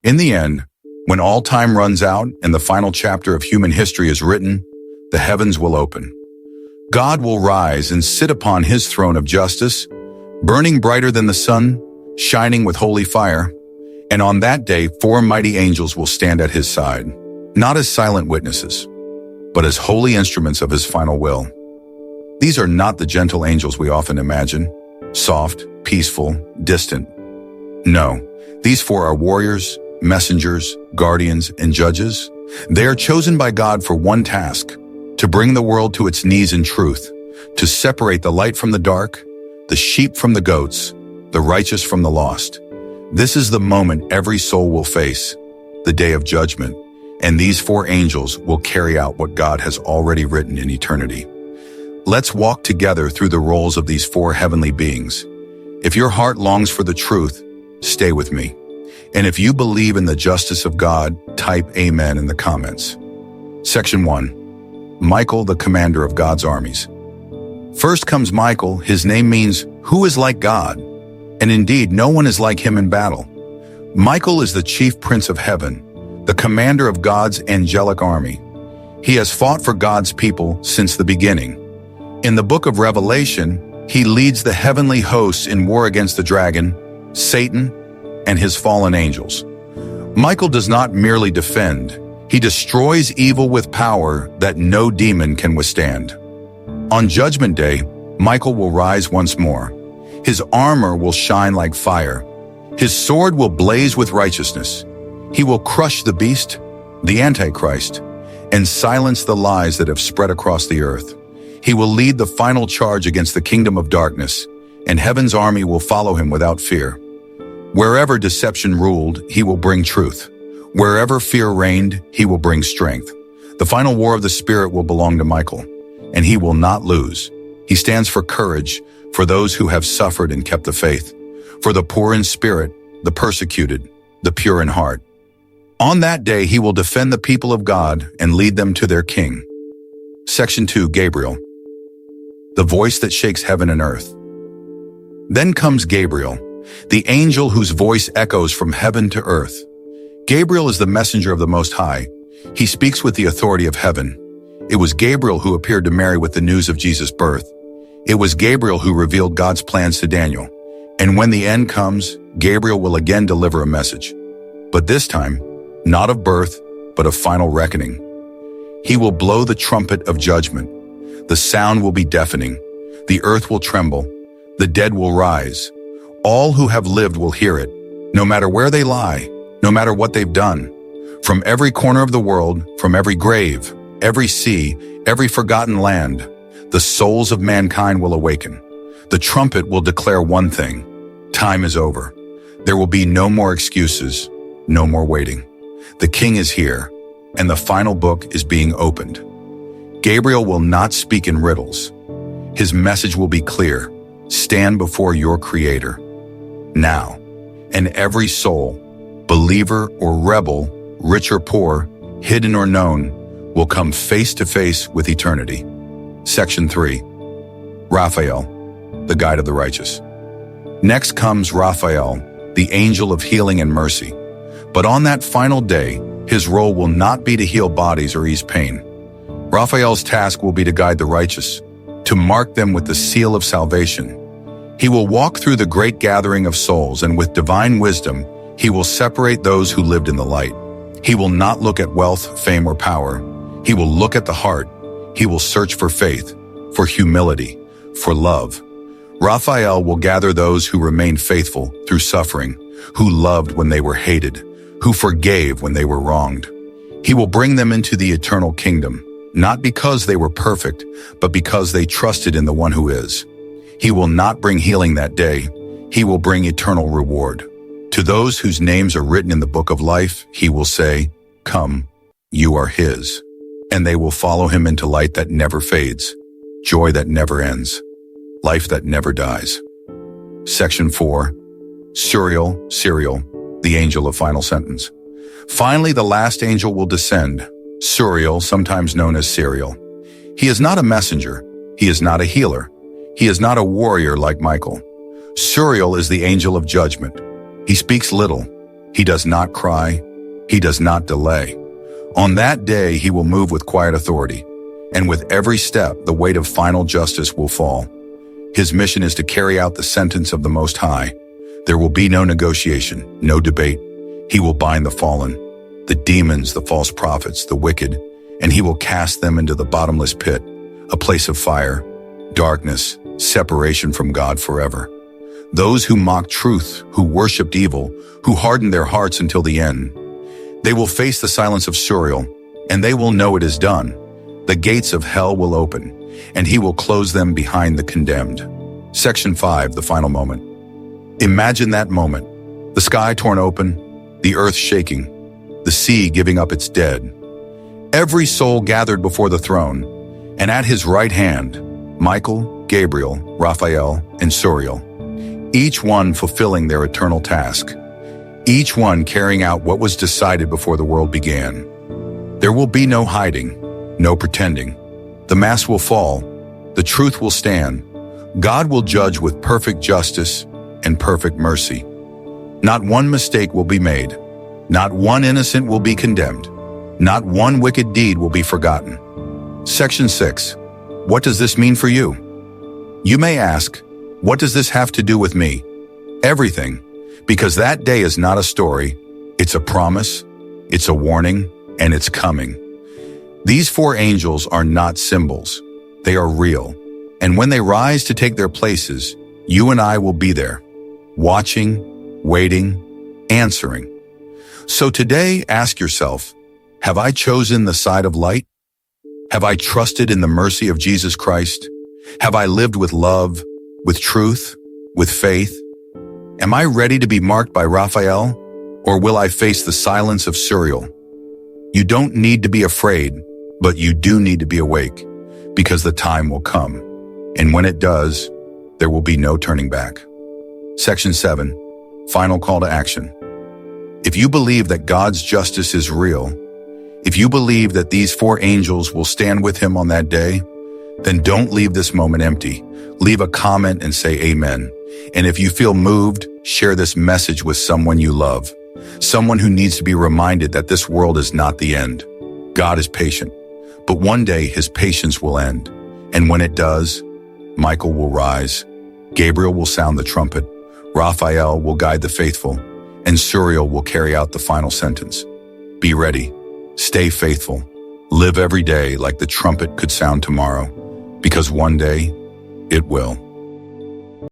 In the end, when all time runs out and the final chapter of human history is written, the heavens will open. God will rise and sit upon his throne of justice, burning brighter than the sun, shining with holy fire. And on that day, 4 mighty angels will stand at his side, not as silent witnesses, but as holy instruments of his final will. These are not the gentle angels we often imagine, soft, peaceful, distant. No, these 4 are warriors, messengers, guardians, and judges. They are chosen by God for one task: to bring the world to its knees in truth, to separate the light from the dark, the sheep from the goats, the righteous from the lost. This is the moment every soul will face, the day of judgment, and these 4 angels will carry out what God has already written in eternity. Let's walk together through the roles of these 4 heavenly beings. If your heart longs for the truth, stay with me. And if you believe in the justice of God, type Amen in the comments. Section 1. Michael, the commander of God's armies. First comes Michael. His name means, "Who is like God?" And indeed, no one is like him in battle. Michael is the chief prince of heaven, the commander of God's angelic army. He has fought for God's people since the beginning. In the book of Revelation, he leads the heavenly hosts in war against the dragon, Satan, and his fallen angels. Michael does not merely defend, he destroys evil with power that no demon can withstand. On Judgment Day, Michael will rise once more. His armor will shine like fire. His sword will blaze with righteousness. He will crush the beast, the Antichrist, and silence the lies that have spread across the earth. He will lead the final charge against the kingdom of darkness, and heaven's army will follow him without fear. Wherever deception ruled, he will bring truth. Wherever fear reigned, he will bring strength. The final war of the Spirit will belong to Michael, and he will not lose. He stands for courage, for those who have suffered and kept the faith, for the poor in spirit, the persecuted, the pure in heart. On that day, he will defend the people of God and lead them to their King. Section 2. Gabriel, the voice that shakes heaven and earth. Then comes Gabriel, the angel whose voice echoes from heaven to earth. Gabriel is the messenger of the Most High. He speaks with the authority of heaven. It was Gabriel who appeared to Mary with the news of Jesus' birth. It was Gabriel who revealed God's plans to Daniel. And when the end comes, Gabriel will again deliver a message. But this time, not of birth, but of final reckoning. He will blow the trumpet of judgment. The sound will be deafening. The earth will tremble. The dead will rise. All who have lived will hear it, no matter where they lie, no matter what they've done. From every corner of the world, from every grave, every sea, every forgotten land, the souls of mankind will awaken. The trumpet will declare one thing: time is over. There will be no more excuses, no more waiting. The King is here, and the final book is being opened. Gabriel will not speak in riddles. His message will be clear: stand before your Creator now. And every soul, believer or rebel, rich or poor, hidden or known, will come face to face with eternity. Section 3. Raphael, the guide of the righteous. Next comes Raphael, the angel of healing and mercy. But on that final day, his role will not be to heal bodies or ease pain. Raphael's task will be to guide the righteous, to mark them with the seal of salvation. He will walk through the great gathering of souls, and with divine wisdom, he will separate those who lived in the light. He will not look at wealth, fame, or power. He will look at the heart. He will search for faith, for humility, for love. Raphael will gather those who remained faithful through suffering, who loved when they were hated, who forgave when they were wronged. He will bring them into the eternal kingdom, not because they were perfect, but because they trusted in the one who is. He will not bring healing that day. He will bring eternal reward. To those whose names are written in the book of life, he will say, "Come, you are his." And they will follow him into light that never fades, joy that never ends, life that never dies. Section 4. Suriel, the angel of final sentence. Finally, the last angel will descend. Suriel, sometimes known as Suriel. He is not a messenger. He is not a healer. He is not a warrior like Michael. Suriel is the angel of judgment. He speaks little, He does not cry. He does not delay. On that day, he will move with quiet authority, and with every step, the weight of final justice will fall. His mission is to carry out the sentence of the Most High. There will be no negotiation, no debate. He will bind the fallen, the demons, the false prophets, the wicked, and he will cast them into the bottomless pit, a place of fire, darkness, separation from God forever. Those who mocked truth, who worshipped evil, who hardened their hearts until the end, they will face the silence of Suriel, and they will know it is done. The gates of hell will open, and he will close them behind the condemned. Section 5, the final moment. Imagine that moment. The sky torn open, the earth shaking, the sea giving up its dead. Every soul gathered before the throne, and at his right hand, Michael, Gabriel, Raphael, and Suriel, each one fulfilling their eternal task, each one carrying out what was decided before the world began. There will be no hiding, no pretending. The mask will fall, the truth will stand. God will judge with perfect justice and perfect mercy. Not one mistake will be made. Not one innocent will be condemned. Not one wicked deed will be forgotten. Section 6. What does this mean for you? You may ask, what does this have to do with me? Everything, because that day is not a story, it's a promise, it's a warning, and it's coming. These 4 angels are not symbols. They are real. And when they rise to take their places, you and I will be there, watching, waiting, answering. So today, ask yourself, have I chosen the side of light? Have I trusted in the mercy of Jesus Christ? Have I lived with love, with truth, with faith? Am I ready to be marked by Raphael, or will I face the silence of Suriel? You don't need to be afraid, but you do need to be awake, because the time will come. And when it does, there will be no turning back. Section 7, final call to action. If you believe that God's justice is real, if you believe that these 4 angels will stand with him on that day, then don't leave this moment empty. Leave a comment and say amen. And if you feel moved, share this message with someone you love, someone who needs to be reminded that this world is not the end. God is patient, but one day his patience will end. And when it does, Michael will rise, Gabriel will sound the trumpet, Raphael will guide the faithful, and Suriel will carry out the final sentence. Be ready. Stay faithful. Live every day like the trumpet could sound tomorrow, because one day it will.